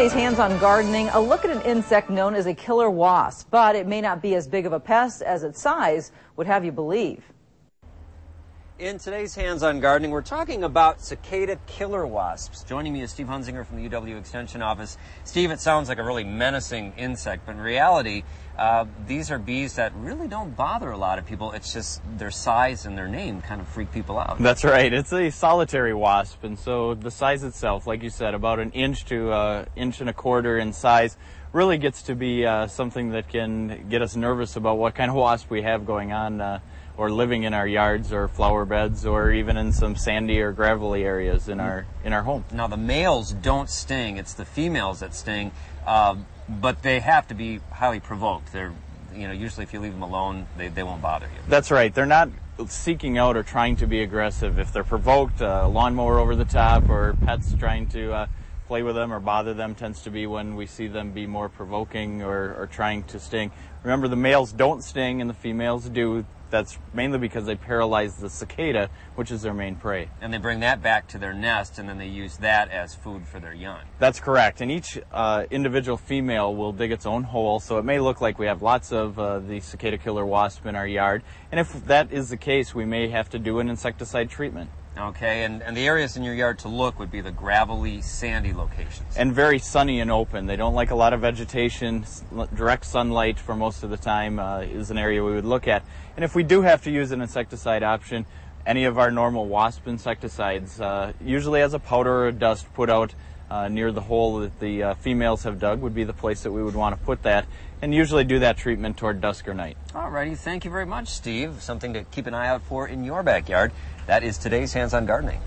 today's Hands-on Gardening, a look at an insect known as a killer wasp, but it may not be as big of a pest as its size would have you believe. In today's Hands-on Gardening, we're talking about cicada killer wasps. Joining me is Steve Hunzinger from the UW Extension Office. Steve, it sounds like a really menacing insect, but in reality, these are bees that really don't bother a lot of people. It's just their size and their name kind of freak people out. That's right. It's a solitary wasp, and so the size itself, like you said, about an inch to inch and a quarter in size, really gets to be something that can get us nervous about what kind of wasp we have going on or living in our yards or flower beds or even in some sandy or gravelly areas in our home. Now, the males don't sting. It's the females that sting, but they have to be highly provoked. They're, usually if you leave them alone, they won't bother you. That's right. They're not seeking out or trying to be aggressive. If they're provoked, a lawnmower over the top or pets trying to play with them or bother them tends to be when we see them be more provoking or trying to sting. Remember, the males don't sting and the females do. That's mainly because they paralyze the cicada, which is their main prey. And they bring that back to their nest, and then they use that as food for their young. That's correct. And each individual female will dig its own hole, so it may look like we have lots of the cicada killer wasp in our yard. And if that is the case, we may have to do an insecticide treatment. Okay, and the areas in your yard to look would be the gravelly, sandy locations. And very sunny and open. They don't like a lot of vegetation. Direct sunlight for most of the time is an area we would look at. And if we do have to use an insecticide option, any of our normal wasp insecticides, usually as a powder or a dust put out near the hole that the females have dug, would be the place that we would want to put that, and usually do that treatment toward dusk or night. Alrighty, thank you very much, Steve. Something to keep an eye out for in your backyard. That is today's Hands-on Gardening.